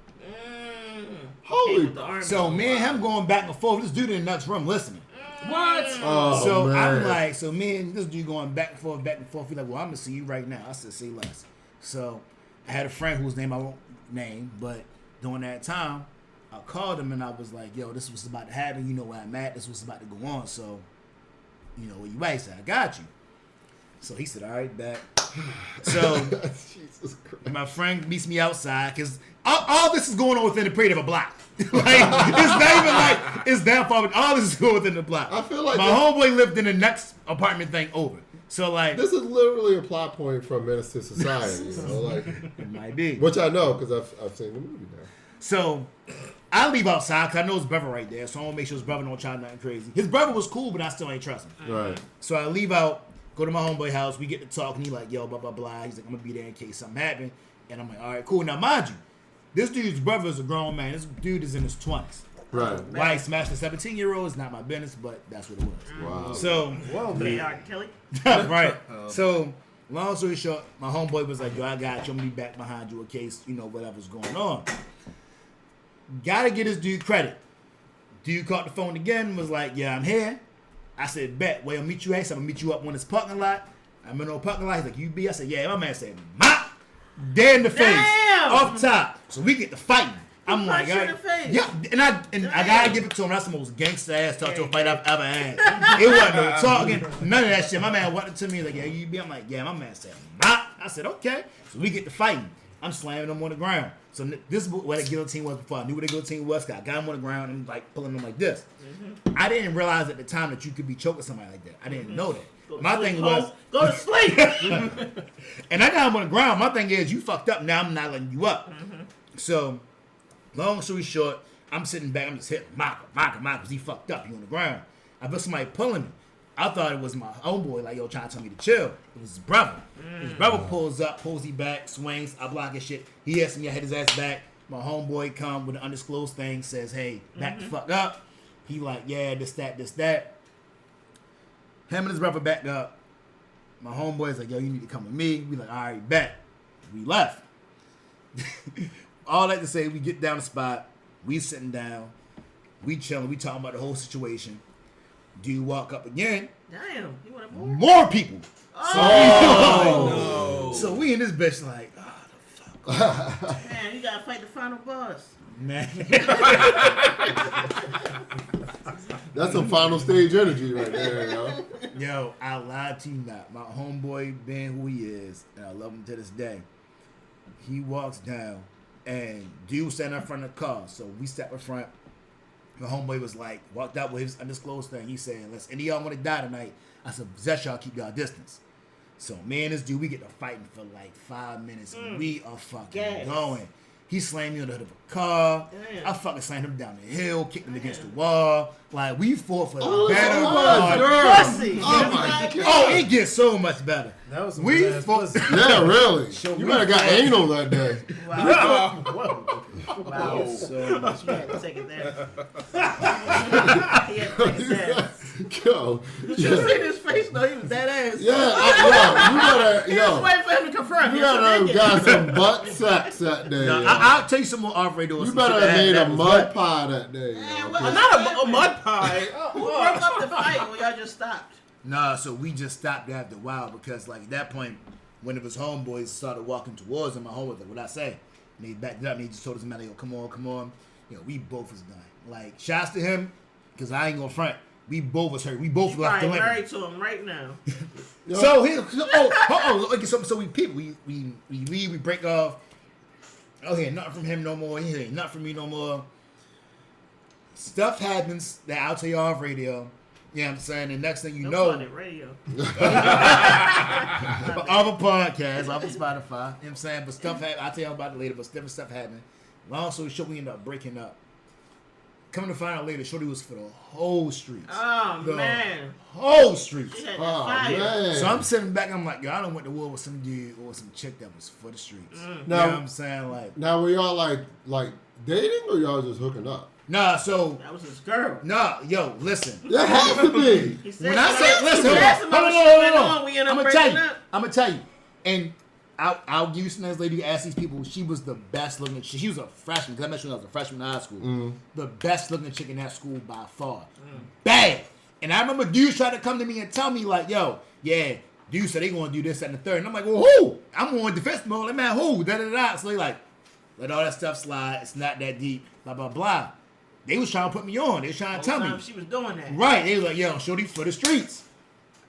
Holy. So me and him going back and forth. This dude in the next room listening. What? Oh, So man. I'm like, so me and this dude going back and forth, back and forth. He's like, well, I'm gonna see you right now. I said, say less. So I had a friend whose name I won't name, but during that time, I called him and I was like, yo, this was about to happen. You know where I'm at. This was about to go on. So, you know where you at? He said, I got you. So he said, all right, back. So Jesus Christ. my friend meets me outside because all this is going on within the period of a block. Like, it's not even like it's that far, but all this is going within the block. I feel like my homeboy lived in the next apartment thing over. So like, this is literally a plot point from Menace to Society, you know, like, it might be. which I know because I've seen the movie now. So I leave outside because I know his brother right there. So I want to make sure his brother don't try nothing crazy. His brother was cool, but I still ain't trust him. Right. So I leave out, go to my homeboy house. We get to talk, and he like, yo, blah, blah, blah. He's like, I'm going to be there in case something happen. And I'm like, all right, cool. Now, mind you, this dude's brother is a grown man. This dude is in his 20s. Right. Why he smashed a 17-year-old is not my business, but that's what it was. Wow. So, Well, They man. are Kelly. right. So, long story short, my homeboy was like, yo, I got you. I'm going to be back behind you in case, you know, whatever's going on. Gotta get this dude credit. Dude caught the phone again, was like, yeah, I'm here. I said, bet. Well, I'll meet you at. I'm going to meet you up on this parking lot. I'm in no parking lot. He's like, you be? I said, yeah. My man said, mop. Dead in the face. Damn. Off top. So we get to fighting. I'm like, punched you in the face. yeah. And I got to give it to him. That's the most gangster ass talk to a fight I've ever had. It wasn't no talking. None of that shit. My man walked up to me like, yeah, you be? I'm like, yeah. My man said, mop. I said, okay. So we get to fighting. I'm slamming him on the ground. So this is what a guillotine was before. I knew what a guillotine was. I got him on the ground and like pulling him like this. I didn't realize at the time that you could be choking somebody like that. I didn't know that. My thing was, go to sleep. and I got him on the ground. My thing is, you fucked up. Now I'm not letting you up. So, long story short, I'm sitting back. I'm just hitting Maka, because he fucked up. He on the ground. I felt somebody pulling me. I thought it was my homeboy, like, yo, trying to tell me to chill. It was his brother. His brother pulls up, pulls he back, swings. I block his shit. He asks me, I hit his ass back. My homeboy come with an undisclosed thing, says, hey, back the fuck up. He like, yeah, this, that. Him and his brother backed up. My homeboy's like, yo, you need to come with me. We like, all right, bet. We left. All that to say, we get down the spot. We sitting down. We chilling. We talking about the whole situation. Dude walk up again. Damn, you want more? More people. Oh, So we in this bitch like, oh, the fuck. Man, you gotta fight the final boss. Man. that's some final stage energy right there, yo. Yo, I lied to you not. My homeboy being who he is, and I love him to this day. He walks down, and dude was standing in front of the car. So we step in front. My homeboy was like, walked out with his undisclosed thing. He said, unless any of y'all want to die tonight, I said, possess y'all, keep y'all distance. So me and this dude, we get to fighting for like 5 minutes, and we are fucking going. He slammed me on the hood of a car. Damn. I fucking slammed him down the hill, kicked him against the wall. Like, we fought for the Oh, better so part. much, Pussy. Oh my god. Oh, it gets so much better. That was some We good ass fought. pussy. Yeah, really. Show You me might have got fun. anal that day. Wow. Whoa. Wow. So much You had to take it there. He had to take it there. Yo. You should see his face though. He was dead ass. Yeah, you better, He was yo. waiting for him to confirm. You Yes, better I have did. got some butt sex that day. Now, yo. I'll tell you some more off radio. You better have made a mud pie that day. Man, yo. what- Not a mud pie. Who broke up the fight when y'all just stopped? Nah, so we just stopped after a while because, like, at that point, when it was homeboys started walking towards him, my homeboy was like, what I say? And he backed it up and he just told us, man, yo, come on. You know, we both was done. Like, shouts to him, because I ain't gonna front. We both was hurt. We both You left the probably limit. married to him right now. Yo. So okay, so we people, we leave, we break off. Oh, here, nothing from him no more. Here, nothing from me no more. Stuff happens that I'll tell you off radio. You know what I'm saying? The next thing you No know, fun at radio. off a podcast, off of Spotify. You know what I'm saying? But stuff happened. I'll tell you all about it later, but different stuff happened. Long story short, we ended up breaking up. Coming to find out later, shorty was for the whole streets. Oh, the man. whole streets. She had that Oh, fire. man. So I'm sitting back, I'm like, yo, I done went to war with some dude or some chick that was for the streets. You know Now- what I'm saying? Like, Now, were y'all like dating or y'all just hooking up? nah, so, That was his girl. nah, yo, listen. That has to be. He said, When I say, listen, hold asked him on, how hold she on, went hold on. on, we end I'm up gonna tell breaking you. up. I'm gonna tell you. And I'll give you some nice lady. You ask these people. She was the best looking. She was a freshman. Because I met her when I was a freshman in high school. The best looking chick in that school by far. Bad. And I remember dudes trying to come to me and tell me like, yo, yeah, dudes said they gonna do this, that, and the third. And I'm like, well, who? I'm on defense mode. Like, man, who? Da da da. So they like, let all that stuff slide. It's not that deep. Blah blah blah. They was trying to put me on. They was trying to tell me. She was doing that. Right. They was like, yo, shorty for the streets.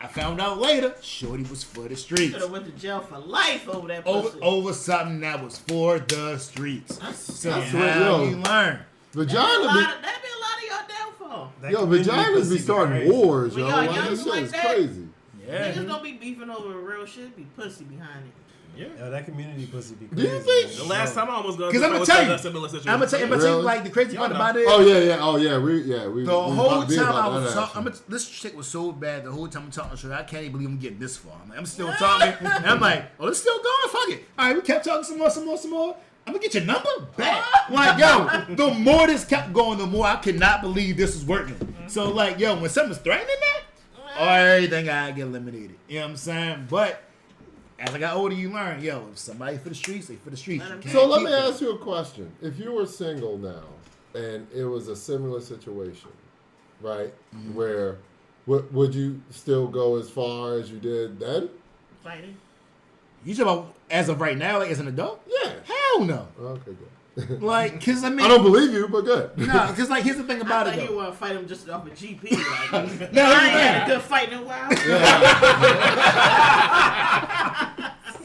I found out later, shorty was for the streets. Could have went to jail for life over that Over, pussy. over something that was for the streets. So that's how what, yo. you learn. Vagina That'd be a lot of y'all downfall. That yo, community vaginas pussy be starting crazy. wars, yo. When y'all Like, young that shit like is that, crazy. Yeah. Niggas don't be beefing over real shit. Be pussy behind it. Yo, that community pussy be Do crazy. you think- man. The last time I almost got Because I'm gonna tell you, a similar situation. I'm gonna tell you, Really? like the crazy part Y'all about it. Oh yeah. We The we whole about to be time about I was that talking, action. this shit was so bad. The whole time I'm talking to her, I can't even believe I'm getting this far. I'm still talking, and I'm like, oh, it's still going. Fuck it. All right, we kept talking some more. I'm gonna get your number back. Like, yo, the more this kept going, the more I could not believe this was working. So, like, yo, when something's threatening that, everything I get eliminated. You know what I'm saying? But as I got older, you learn, yo, if somebody for the streets, they for the streets. You can't So let keep me it. ask you a question. If you were single now and it was a similar situation, right, where would you still go as far as you did then? Fighting. You talking about as of right now, like as an adult? Yeah. Hell no. Okay, good. Like, cause I mean, I don't believe you, but good. nah, cause like here's the thing I about it thought you though. want to fight him just off a GP. Like, No, I ain't no, had a good fight in a while.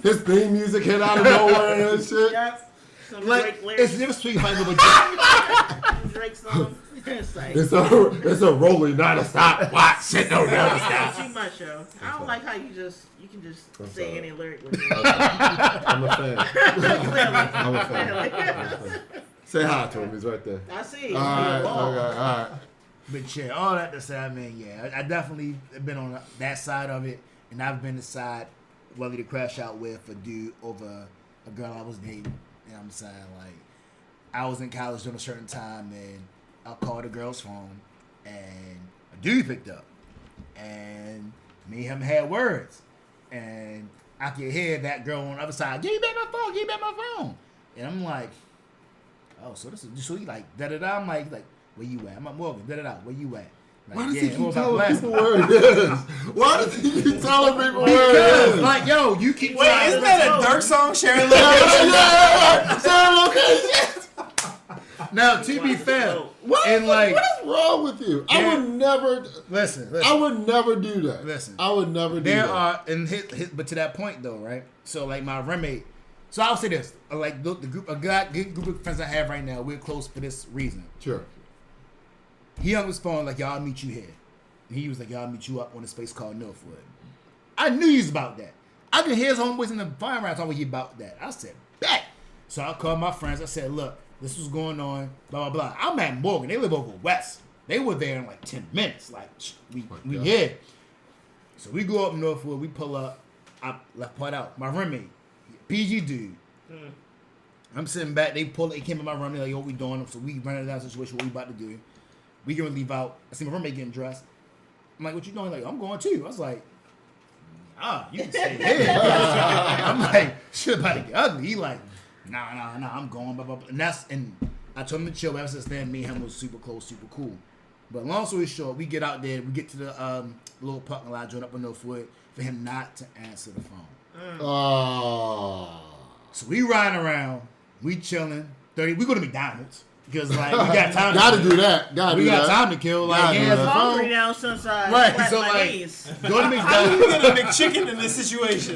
His theme music hit out of nowhere and shit. Yes. Some Like, Drake it's lyrics. never sweet fighting with a Drake song. It's like, It's a rolling, not a stop. Watch shit, no, never stop. too much, yo. I don't like how you can just I'm say sorry. any lyric with it. I'm a fan. Clearly. I'm a fan. Clearly. Say hi to him. He's right there. I see. All right, Whoa. all right. But yeah, all that to say, I mean, yeah, I definitely have been on that side of it, and I've been the side willing to crash out with a dude over a girl I was dating. You know what I'm saying? Like, I was in college during a certain time, and I called the girl's phone, and a dude picked up, and me and him had words, and I could hear that girl on the other side, give me back my phone, and I'm like, oh, so this is, so he like, da-da-da, I'm like, where you at? I'm at Morgan, da-da-da, where you at? Like, Why does yeah, he what keep was my telling blast? people where it is? Why does he keep telling people where it Because, is? like, yo, you keep Wait, trying isn't to- that a Dirk song, Sharon Logan? yeah. Sarah location. Now, to be fair, What and like, what is wrong with you? I Yeah. would never. listen, I would never do that. Listen. I would never do there that. are, and but to that point though, right? So like my roommate, so I'll say this, like the group, good group of friends I have right now, we're close for this reason. Sure. He hung his phone like, y'all I'll meet you here. And he was like, y'all I'll meet you up on a space called Northwood. I knew he was about that. I could hear his homeboys in the fire round talking about that. I said, bet. So I called my friends. I said, look, this was going on, blah, blah, blah. I'm at Morgan. They live over west. They were there in like 10 minutes. Like, we God. here. So we go up Northwood. We pull up. I left part out. My roommate, PG dude. I'm sitting back. They came in my room. They're like, yo, what we doing? So we ran down the situation, what we about to do. We gonna leave out. I see my roommate getting dressed. I'm like, what you doing? Like, I'm going too. I was like, you can stay here. I'm like, shit about to get ugly. He like, nah, I'm going, blah, blah, blah. And I told him to chill, but ever since then, me and him was super close, super cool. But long story short, we get out there, we get to the little parking lot, join up on Northwood, for him not to answer the phone. Oh. So we riding around, we chilling, we go to McDonald's, because like, we got time Gotta do that. Gotta We do got that. time to kill, like, Gotta he do has that. a I'm phone. hungry now since I Right, slapped so my like, knees. go to How you McDonald's. get a McChicken in this situation?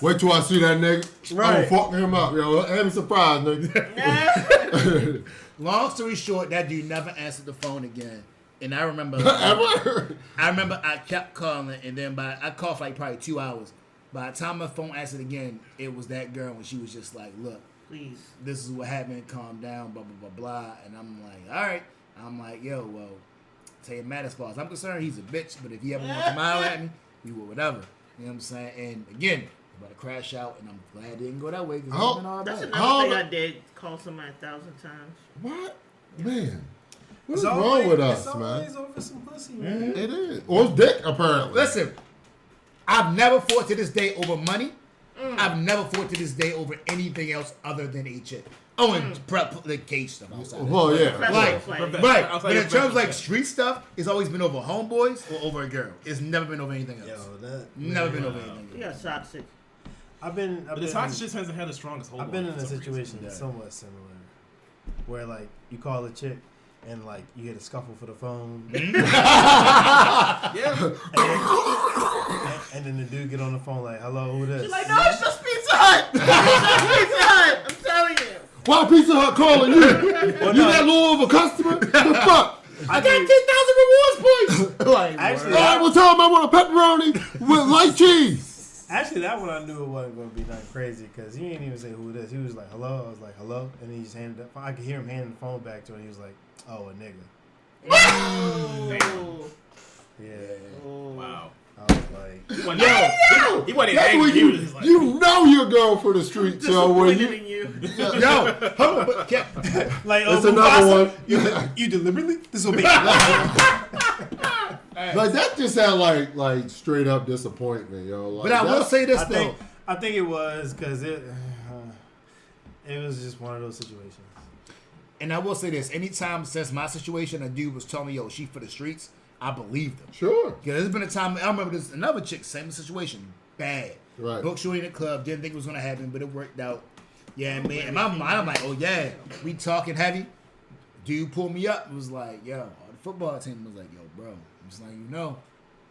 Wait till I see that nigga. Right. I'm gonna fuck him up, yo. I'm surprised, nigga. Long story short, that dude never answered the phone again. And I remember, Ever? I kept calling, and then I called for like probably 2 hours. By the time my phone answered again, it was that girl, and she was just like, "Look, Please. This is what happened. Calm down. Blah blah blah blah. And I'm like, all right. I'm like, yo, well, tell you mad as far as I'm concerned, he's a bitch. But if he ever wants to smile at me, we will whatever. You know what I'm saying? And again, I'm about to crash out, and I'm glad it didn't go that way because it's been all That's bad. another thing I did. Call somebody 1,000 times. What? Man. What's wrong with us, it's man? always over some pussy, man. It is. Or it's dick, apparently. Listen, I've never fought to this day over money. I've never fought to this day over anything else other than a chick. Oh, and the cage stuff outside. Well, yeah. Like, Right. right. Outside But your in terms of like professional street stuff, it's always been over homeboys or over a girl. It's never been over anything else. Yo, that Never been over anything You else. got toxic. I've been But the toxic shit hasn't had the strongest hold. I've been on in for a some situation reason. somewhat similar, where like you call a chick and like you get a scuffle for the phone, Yeah. and then the dude get on the phone like, "Hello, who this?" She's like, no, it's just Pizza Hut. It's just Pizza Hut. I'm telling you. Why Pizza Hut calling you? You that low of a customer? The fuck? I got 10,000 rewards points. Like, Actually, I will tell him I want a pepperoni with light cheese. Actually, that one I knew it wasn't going to be nothing crazy because he didn't even say who it is. He was like, "Hello." I was like, "Hello," and he just handed the phone. I could hear him handing the phone back to him. He was like, "Oh, a nigga." Oh. Yeah. Wow. I was like, He wasn't, he wasn't That's angry. when He was just like, you know your girl for the street, so when Disappointed you in you. Yo, hold on, but like, it's another one. You deliberately disobeyed. Like that just sound like straight up disappointment, yo. Like, but I will say this I though. think it was because it was just one of those situations. And I will say this: anytime since my situation, a dude was telling me, "Yo, she for the streets," I believed him. Sure. Because there's been a time I remember this another chick, same situation, bad. Right. Booked shorty in the club, didn't think it was gonna happen, but it worked out. Yeah, man. In my mind, I'm like, oh yeah, we talking heavy. Dude pulled me up. It was like, yo, the football team was like, yo, bro. I'm just like, you know,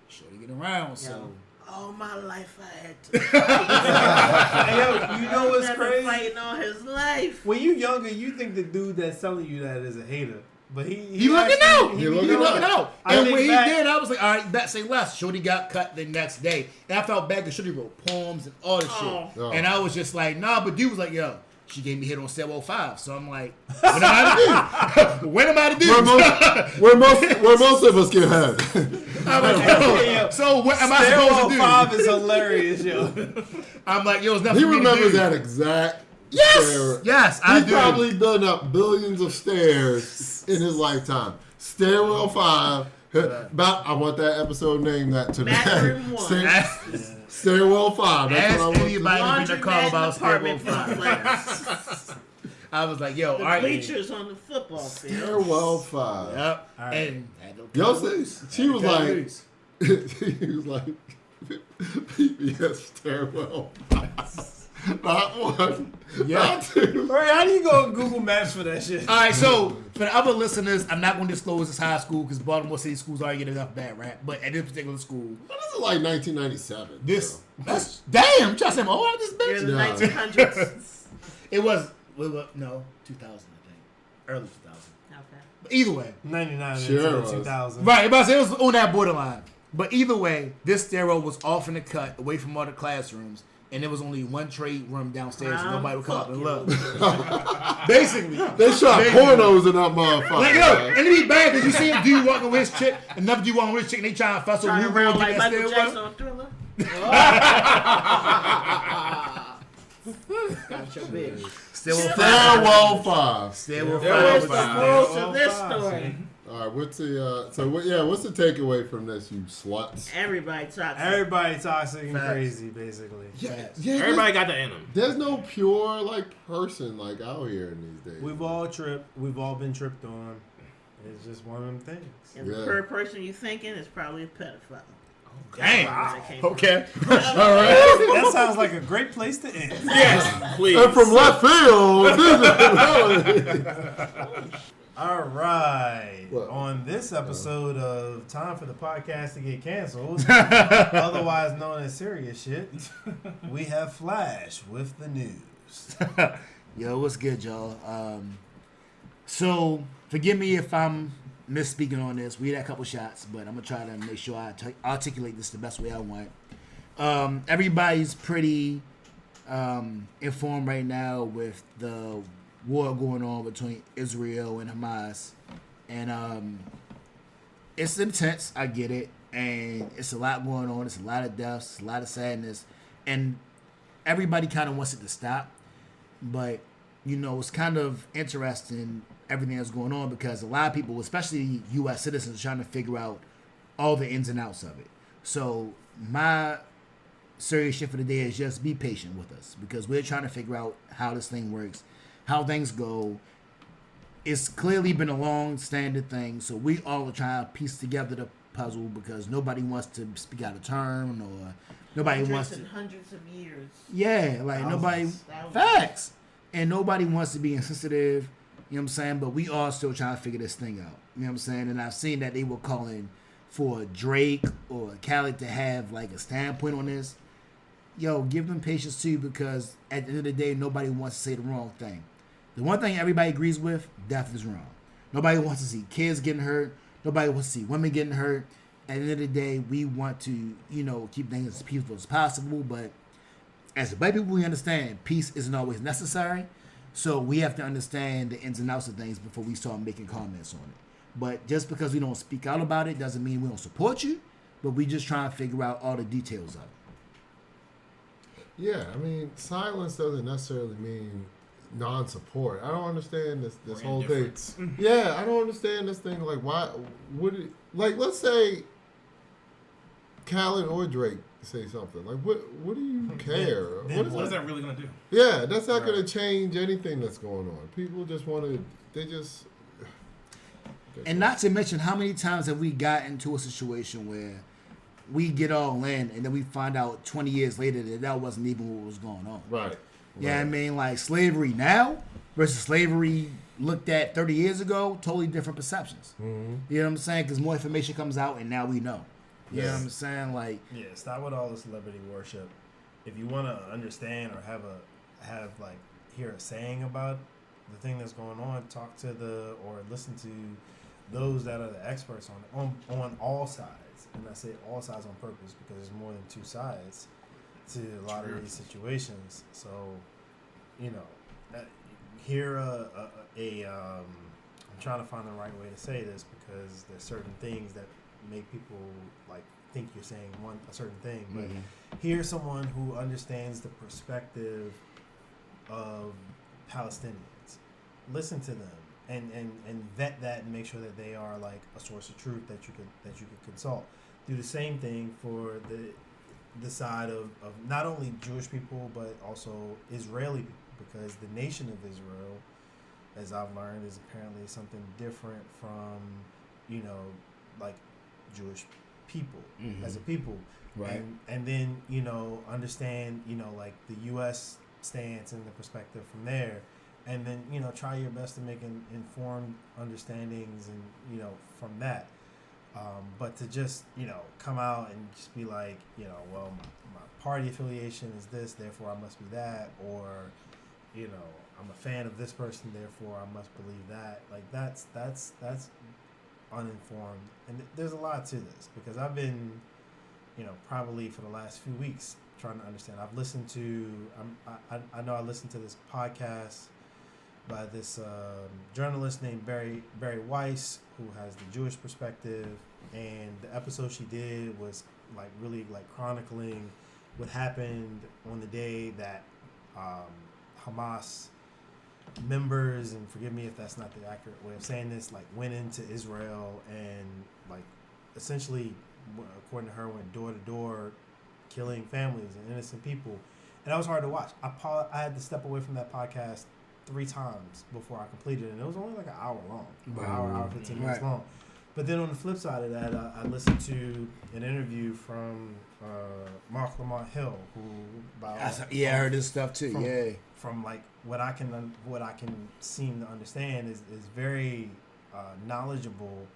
shorty get around, so. All my life I had to. Hey, yo, you know what's He's been crazy? fighting all his life. When you younger, you think the dude that's telling you that is a hater, but he looking out. He He looking looking out. out. I And think when he back- did, I was like, all right, bet say less. Shorty got cut the next day. And I felt bad because Shorty wrote poems and all this shit. Oh. And I was just like, nah, but dude was like, yo, she gave me hit on Stairwell 5. So I'm like, what am I to do? What am I to do? Where most of us get head. I'm like, yo, so what am I supposed Stairwell to do? 5 is hilarious, yo. I'm like, yo, it's nothing He for me to remembers do. that exact. Yes, stair. yes, I He's do. probably done up billions of stairs in his lifetime. Stairwell 5. About, I want that episode named that today. Bathroom 1. Stairwell 5. That's Ask what I want to anybody in the Laundromat call in about the Stairwell apartment 5. complex. I was like, yo, all The right. bleachers on the football field. Stairwell 5. Yep. All right. And Yo, she was like, he was like, PBS Stairwell 5. Not one. Not two. Bro, how do you go on Google Maps for that shit? all right, so for the other listeners, I'm not going to disclose this high school because Baltimore City schools already get enough bad rap. But at this particular school, But this is like 1997. this bro. that's damn. Trying to say, oh, this You're bitch. in the Yeah. 1900s. It was no 2000, I think, early 2000. Okay. But either way, 99 Sure it until was. 2000. right? About to say it was on that borderline. But either way, this stairwell was off in the cut, away from all the classrooms. And there was only one trade room downstairs, and nobody would come up and look. Basically, They shot pornos in that motherfucker. like yo, and it'd be bad because you see a dude walking with his chick, another dude walking with his chick, and they trying to fuss over Turn who around gonna like get that Michael stairwell. Jackson on Thriller. Got your bitch. Stairwell 5. Stairwell 5. Stairwell Where's 5. the was rules to this story? All right, what's the what's the takeaway from this, you sluts? Everybody toxic. Everybody toxic and Facts. crazy, basically. Yeah, everybody got that in them. There's no pure like person like out here in these days. We've all tripped. We've all been tripped on. It's just one of them things. And the Yeah. per person you thinking is probably a pedophile. Damn. That came from. Okay. All right. That sounds like a great place to end. Yes, please. And from left field. All right. What? On this episode of Time for the Podcast to Get Canceled, otherwise known as Serious Shit, we have Flash with the news. Yo, what's good, y'all? So, forgive me if I'm misspeaking on this. We had a couple shots, but I'm going to try to make sure I articulate this the best way I want. Everybody's pretty informed right now with the war going on between Israel and Hamas, and it's intense. I get it, and it's a lot going on. It's a lot of deaths, a lot of sadness, and everybody kind of wants it to stop. But it's kind of interesting everything that's going on because a lot of people, especially U.S. citizens, are trying to figure out all the ins and outs of it. So my serious shit for the day is just be patient with us because we're trying to figure out how this thing works, how things go. It's clearly been a long-standing thing, so we all are trying to piece together the puzzle because nobody wants to speak out of turn or nobody wants to. Hundreds of years. Yeah, like nobody. Facts. And nobody wants to be insensitive, you know what I'm saying? But we all still trying to figure this thing out, you know what I'm saying? And I've seen that they were calling for Drake or Khaled to have like a standpoint on this. Yo, give them patience too because at the end of the day, nobody wants to say the wrong thing. The one thing everybody agrees with, death is wrong. Nobody wants to see kids getting hurt. Nobody wants to see women getting hurt. At the end of the day, we want to, keep things as peaceful as possible, but as white people, we understand peace isn't always necessary. So we have to understand the ins and outs of things before we start making comments on it. But just because we don't speak out about it doesn't mean we don't support you, but we just try to figure out all the details of it. Yeah, I mean, silence doesn't necessarily mean non-support. I don't understand this whole thing. Yeah, I don't understand this thing. Like, why would it? Like, let's say Khaled or Drake say something. Like, what do you care? What is that really gonna do? Yeah, that's not gonna change anything that's going on. People just want to. They just. And not to mention, how many times have we got into a situation where we get all in and then we find out 20 years later that wasn't even what was going on? Right. Yeah, I mean, like slavery now versus slavery looked at 30 years ago, totally different perceptions. Mm-hmm. You know what I'm saying? Because more information comes out and now we know. You know what I'm saying? Like, yeah, stop with all the celebrity worship. If you want to understand or hear a saying about the thing that's going on, talk to or listen to those that are the experts on all sides. And I say all sides on purpose because there's more than two sides to a lot of these situations. So, hear I'm trying to find the right way to say this because there's certain things that make people like think you're saying a certain thing, but hear someone who understands the perspective of Palestinians. Listen to them and vet that and make sure that they are like a source of truth that you could consult. Do the same thing for the side of not only Jewish people but also Israeli people because the nation of Israel, as I've learned, is apparently something different from like Jewish people as a people, right? And then understand like the U.S. stance and the perspective from there, and then try your best to make informed understandings and from that. But to just come out and just be like well my party affiliation is this, therefore I must be that, or I'm a fan of this person, therefore I must believe that. Like that's uninformed, and there's a lot to this because I've been probably for the last few weeks trying to understand. I've listened to I know I listened to this podcast by this journalist named Barry Weiss who has the Jewish perspective, and the episode she did was like really like chronicling what happened on the day that Hamas members, and forgive me if that's not the accurate way of saying this, like went into Israel and like essentially, according to her, went door to door, killing families and innocent people, and that was hard to watch. I had to step away from that podcast 3 times before I completed it, and it was only like an hour long, hour 15 minutes long. But then on the flip side of that, I listened to an interview from Mark Lamont Hill, who I heard this stuff too. From like what I can seem to understand is very knowledgeable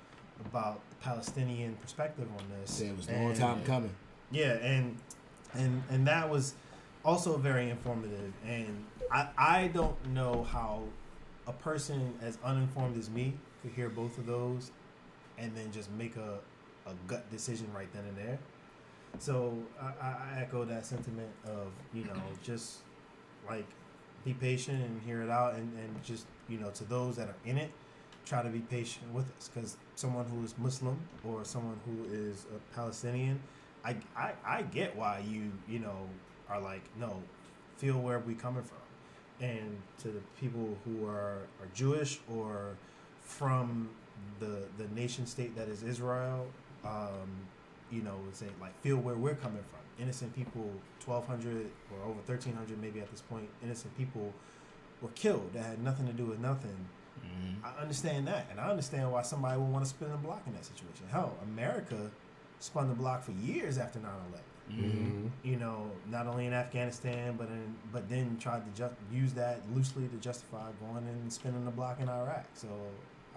about the Palestinian perspective on this. Yeah, it was a long time coming. Yeah, and that was also very informative. And I don't know how a person as uninformed as me could hear both of those and then just make a gut decision right then and there. So I echo that sentiment of just like, be patient and hear it out, and just, to those that are in it, try to be patient with us, because someone who is Muslim or someone who is a Palestinian, I get why you are like, no, feel where we coming from. And to the people who are Jewish or from the nation state that is Israel, say, like, feel where we're coming from. Innocent people, 1,200 or over 1,300 maybe at this point, innocent people were killed that had nothing to do with nothing. Mm-hmm. I understand that, and I understand why somebody would want to spin the block in that situation. Hell, America spun the block for years after 9/11. Mm-hmm. Not only in Afghanistan, but then tried to use that loosely to justify going and spinning the block in Iraq. So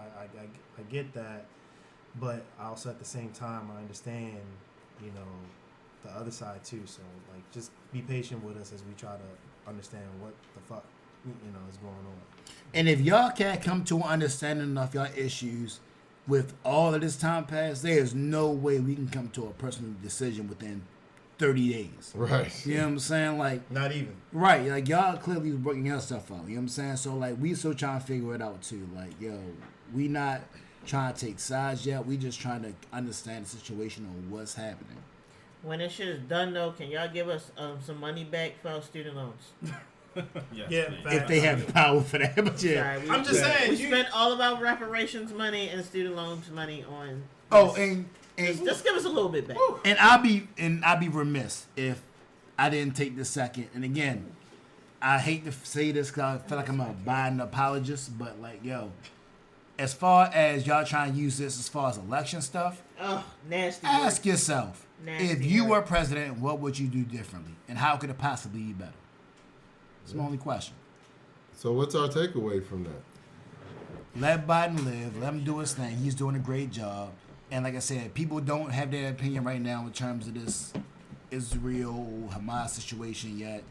I get that, but also at the same time I understand, the other side too. So, like, just be patient with us as we try to understand what the fuck is going on. And if y'all can't come to an understanding of y'all issues with all of this time passed, there's no way we can come to a personal decision within 30 days. Right. You know what I'm saying? Like, not even. Right. Like, y'all clearly working your stuff out. You know what I'm saying? So, like, we still trying to figure it out too. Like, yo, we not trying to take sides yet. We just trying to understand the situation on what's happening. When this shit is done, though, can y'all give us some money back for our student loans? Yeah, if they have the power for that. But yeah, sorry, I'm just saying we spent all of our reparations money and student loans money on. And just give us a little bit back. And I'll be remiss if I didn't take this second. And again, I hate to say this because I feel like I'm a Biden apologist, but, like, yo, as far as y'all trying to use this as far as election stuff, nasty. Ask yourself, nasty if you word. were president, what would you do differently, and how could it possibly be better? It's my only question. So what's our takeaway from that? Let Biden live. Let him do his thing. He's doing a great job. And like I said, people don't have their opinion right now in terms of this Israel-Hamas situation yet.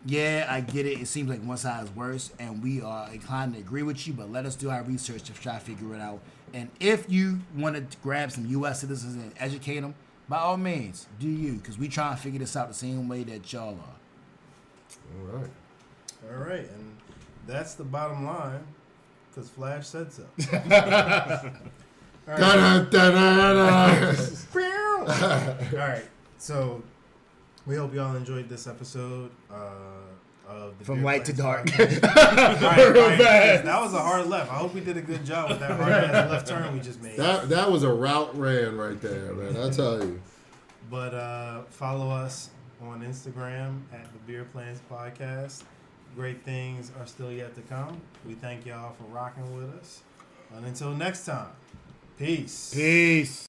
Yeah, I get it. It seems like one side is worse, and we are inclined to agree with you, but let us do our research to try to figure it out. And if you want to grab some U.S. citizens and educate them, by all means, do you, because we trying to figure this out the same way that y'all are. All right, and that's the bottom line, because Flash said so. All right, so we hope y'all enjoyed this episode of the From Light to Dark. Right, that was a hard left. I hope we did a good job with that hard left turn we just made. That was a route ran right there, man. I tell you. But follow us on Instagram at the Beer Planners Podcast. Great things are still yet to come. We thank y'all for rocking with us. And until next time, peace. Peace.